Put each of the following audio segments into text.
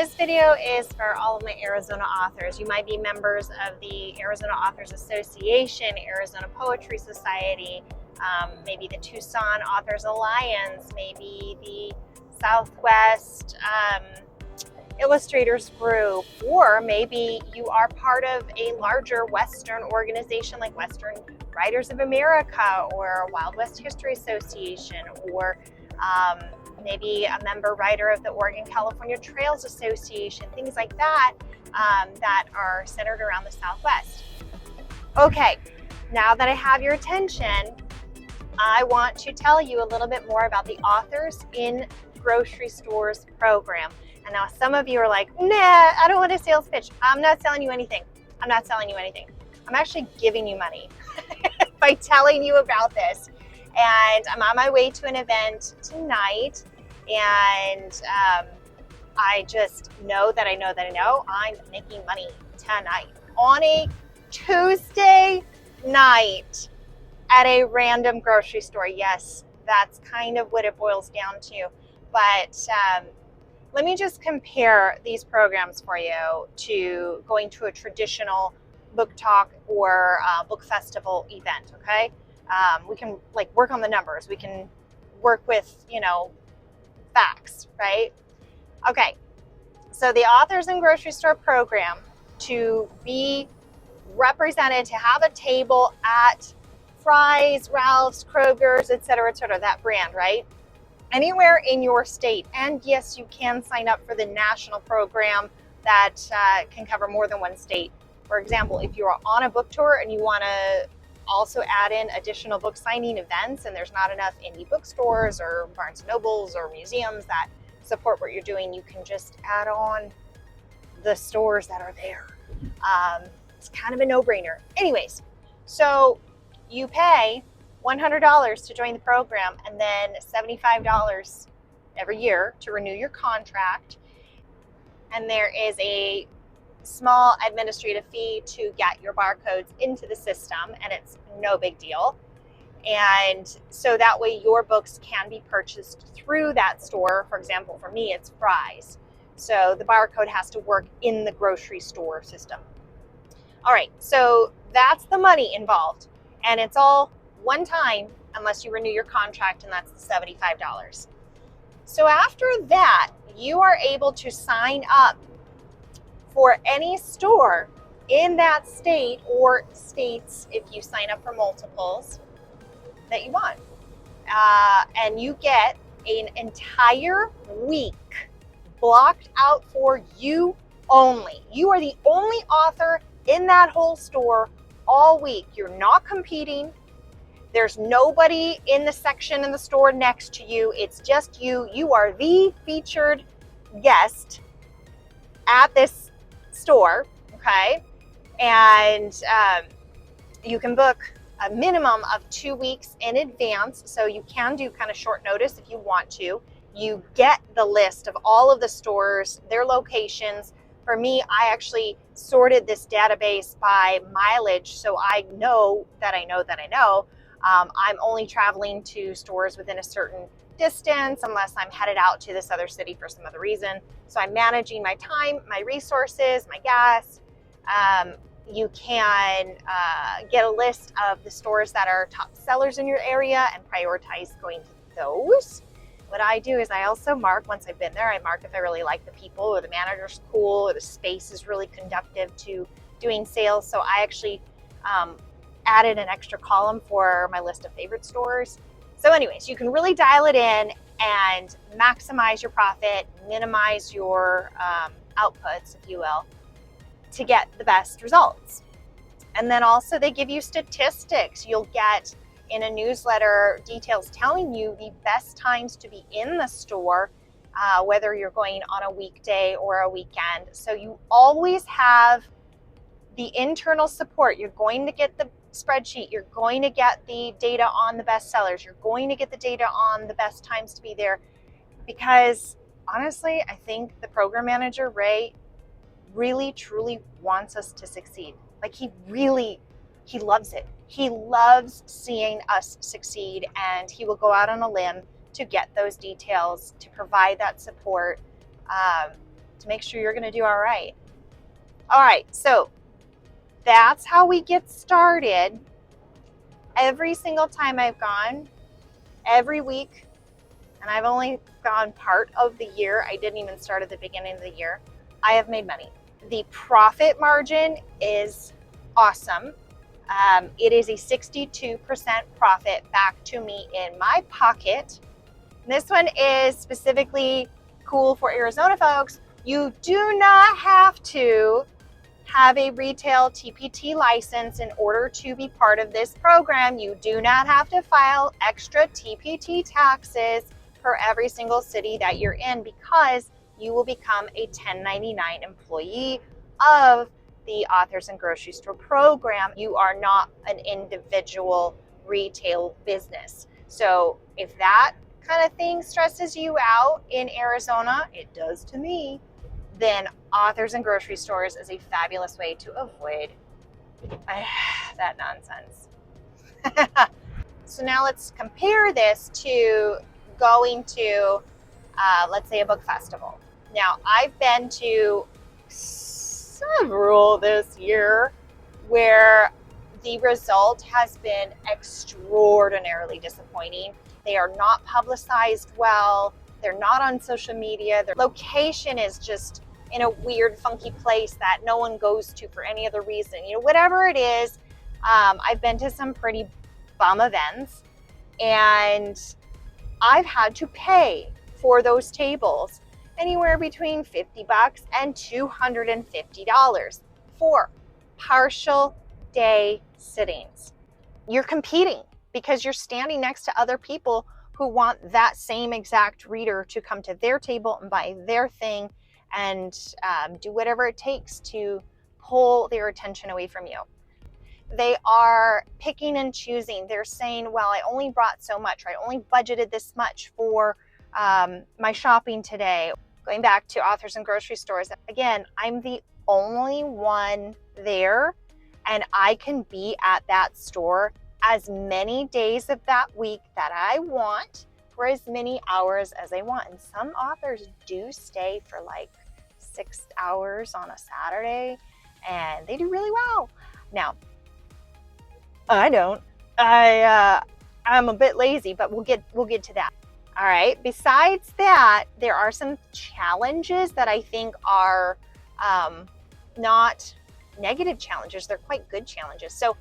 this video is for all of my Arizona authors. You might be members of the Arizona Authors Association, Arizona Poetry Society, maybe the Tucson Authors Alliance, maybe the Southwest Illustrators Group, or maybe you are part of a larger Western organization like Western Writers of America or Wild West History Association, or maybe a member writer of the Oregon California Trails Association, things like that, that are centered around the Southwest. Okay, now that I have your attention, I want to tell you a little bit more about the Authors in Grocery Stores program. And now some of you are like, nah, I don't want a sales pitch. I'm not selling you anything. I'm not selling you anything. I'm actually giving you money by telling you about this. And I'm on my way to an event tonight, and I just know that I know I'm making money tonight on a Tuesday night at a random grocery store. Yes, that's kind of what it boils down to. But let me just compare these programs for you to going to a traditional book talk or book festival event, okay? We can work on the numbers. We can work with, facts, right? Okay, so the Authors in Grocery Store program, to be represented, to have a table at Fry's, Ralph's, Kroger's, etc., that brand, right? Anywhere in your state. And yes, you can sign up for the national program that can cover more than one state. For example, if you're on a book tour and you want to also add in additional book signing events, and there's not enough indie bookstores or Barnes and Nobles or museums that support what you're doing, you can just add on the stores that are there. It's kind of a no-brainer. Anyways, so you pay $100 to join the program, and then $75 every year to renew your contract. And there is a small administrative fee to get your barcodes into the system, and it's no big deal. And so that way your books can be purchased through that store. For example, for me, it's Fry's. So the barcode has to work in the grocery store system. All right, so that's the money involved. And it's all one time unless you renew your contract, and that's the $75. So after that, you are able to sign up for any store in that state or states if you sign up for multiples that you want. And you get an entire week blocked out for you only. You are the only author in that whole store all week. You're not competing. There's nobody in the section in the store next to you. It's just you. You are the featured guest at this store, okay? And you can book a minimum of 2 weeks in advance, so you can do kind of short notice if you want to. You get the list of all of the stores, their locations. For me, I actually sorted this database by mileage, so I know that I know. I'm only traveling to stores within a certain distance unless I'm headed out to this other city for some other reason. So I'm managing my time, my resources, my gas. You can get a list of the stores that are top sellers in your area and prioritize going to those. What I do is I also mark, once I've been there, I mark if I really like the people, or the manager's cool, or the space is really conducive to doing sales. So I actually added an extra column for my list of favorite stores. So anyways, you can really dial it in and maximize your profit, minimize your outputs, if you will, to get the best results. And then also they give you statistics. You'll get in a newsletter details telling you the best times to be in the store, whether you're going on a weekday or a weekend. So you always have the internal support. You're going to get the spreadsheet. You're going to get the data on the best sellers. You're going to get the data on the best times to be there. Because honestly, I think the program manager, Ray, really, truly wants us to succeed. Like he loves it. He loves seeing us succeed, and he will go out on a limb to get those details, to provide that support, to make sure you're going to do all right. All right, so that's how we get started. Every single time I've gone, every week, and I've only gone part of the year, I didn't even start at the beginning of the year, I have made money. The profit margin is awesome. It is a 62% profit back to me in my pocket. This one is specifically cool for Arizona folks. You do not have to have a retail TPT license in order to be part of this program. You do not have to file extra TPT taxes for every single city that you're in, because you will become a 1099 employee of the Authors and Grocery Store program. You are not an individual retail business. So if that kind of thing stresses you out in Arizona, it does to me, then Authors and Grocery Stores is a fabulous way to avoid that nonsense. So now let's compare this to going to, let's say, a book festival. Now, I've been to several this year where the result has been extraordinarily disappointing. They are not publicized well. They're not on social media. Their location is just in a weird, funky place that no one goes to for any other reason. Whatever it is, I've been to some pretty bum events, and I've had to pay for those tables anywhere between $50 and $250 for partial day sittings. You're competing because you're standing next to other people who want that same exact reader to come to their table and buy their thing and do whatever it takes to pull their attention away from you. They are picking and choosing. They're saying, well, I only brought so much, or I only budgeted this much for my shopping today. Going back to Authors and Grocery Stores, again, I'm the only one there, and I can be at that store as many days of that week that I want for as many hours as I want. And some authors do stay for like 6 hours on a Saturday, and they do really well. Now, I don't. I'm a bit lazy, but we'll get to that. All right. Besides that, there are some challenges that I think are not negative challenges. They're quite good challenges. So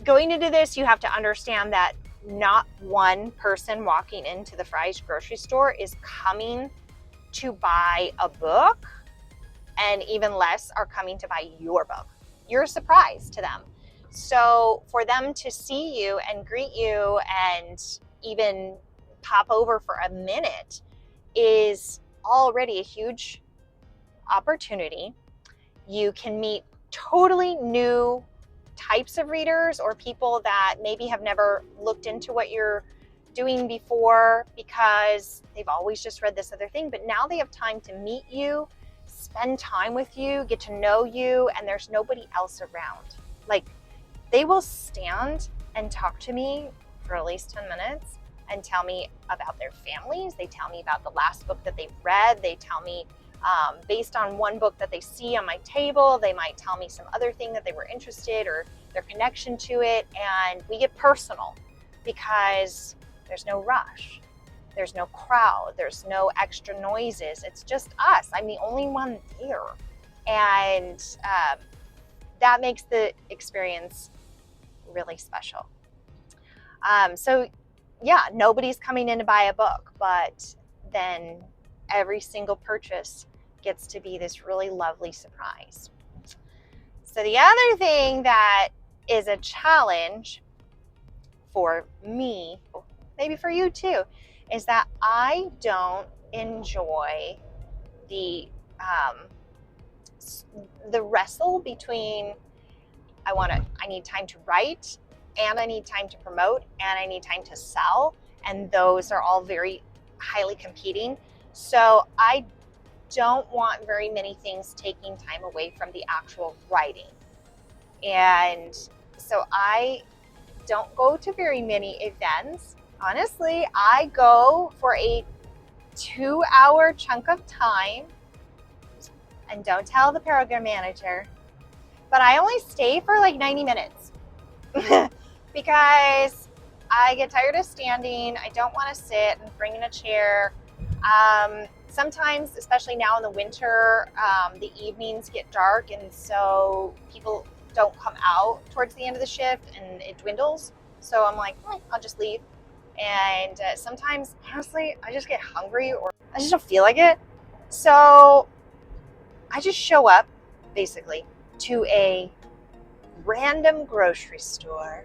going into this, you have to understand that not one person walking into the Fry's grocery store is coming to buy a book, and even less are coming to buy your book. You're a surprise to them. So for them to see you and greet you and even pop over for a minute is already a huge opportunity. You can meet totally new types of readers, or people that maybe have never looked into what you're doing before because they've always just read this other thing, but now they have time to meet you, spend time with you, get to know you, and there's nobody else around. Like, they will stand and talk to me for at least 10 minutes and tell me about their families. They tell me about the last book that they've read. They tell me based on one book that they see on my table, they might tell me some other thing that they were interested, or their connection to it. And we get personal because there's no rush. There's no crowd. There's no extra noises. It's just us. I'm the only one there. And that makes the experience really special. So yeah, nobody's coming in to buy a book, but then every single purchase gets to be this really lovely surprise. So the other thing that is a challenge for me, maybe for you too, is that I don't enjoy the wrestle between I need time to write, and I need time to promote, and I need time to sell, and those are all very highly competing. So I don't want very many things taking time away from the actual writing. And so I don't go to very many events. Honestly, I go for a 2-hour chunk of time and don't tell the program manager, but I only stay for like 90 minutes because I get tired of standing. I don't want to sit and bring in a chair. Sometimes, especially now in the winter, the evenings get dark, and so people don't come out towards the end of the shift and it dwindles. So I'm like, I'll just leave. And sometimes, honestly, I just get hungry or I just don't feel like it. So I just show up, basically, to a random grocery store.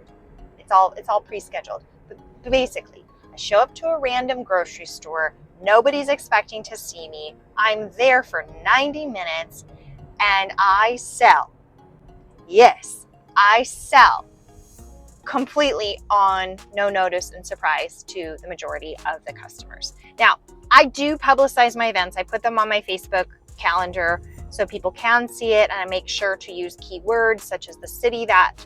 It's all pre-scheduled. But basically, I show up to a random grocery store. Nobody's expecting to see me. I'm there for 90 minutes and I sell. Yes, I sell completely on no notice and surprise to the majority of the customers. Now, I do publicize my events. I put them on my Facebook calendar so people can see it, and I make sure to use keywords such as the city that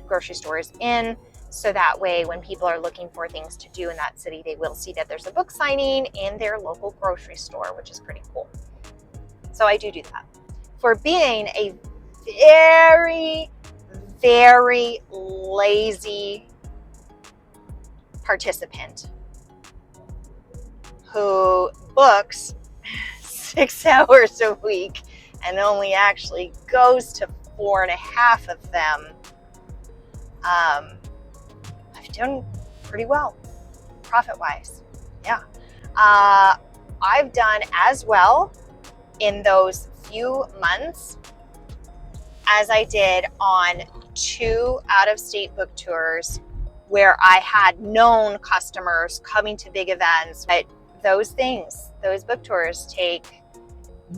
grocery store is in, so that way when people are looking for things to do in that city, they will see that there's a book signing in their local grocery store, which is pretty cool. So I do that. For being a very, very lazy participant who books 6 hours a week and only actually goes to 4.5 of them, I've done pretty well profit-wise. Yeah. I've done as well in those few months as I did on 2 out-of-state book tours where I had known customers coming to big events. But those book tours take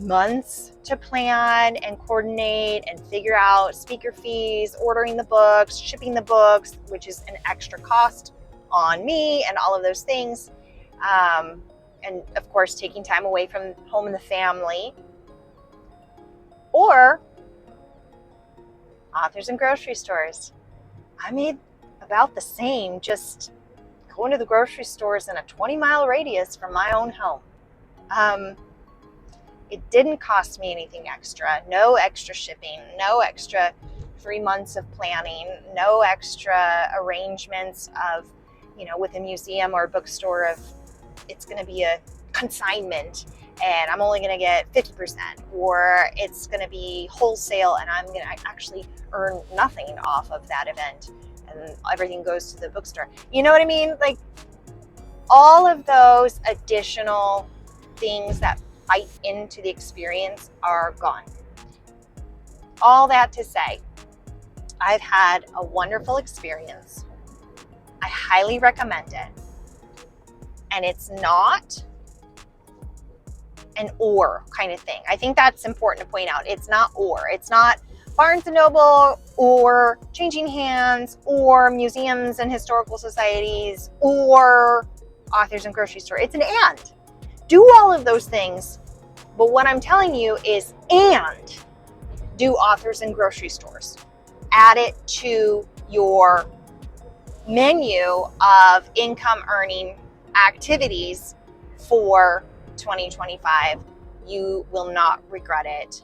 months to plan and coordinate and figure out speaker fees, ordering the books, shipping the books, which is an extra cost on me, and all of those things. And of course, taking time away from home and the family. Or authors and grocery stores. I made about the same just going to the grocery stores in a 20-mile radius from my own home. It didn't cost me anything extra. No extra shipping, no extra 3 months of planning, no extra arrangements of, with a museum or a bookstore of it's going to be a consignment and I'm only going to get 50%, or it's going to be wholesale and I'm going to actually earn nothing off of that event and everything goes to the bookstore. You know what I mean? Like, all of those additional things that bite into the experience are gone. All that to say, I've had a wonderful experience. I highly recommend it. And it's not an or kind of thing. I think that's important to point out. It's not or. It's not Barnes & Noble or Changing Hands or museums and historical societies or authors and grocery store. It's an and. Do all of those things. But what I'm telling you is and do authors and grocery stores. Add it to your menu of income earning activities for 2025. You will not regret it.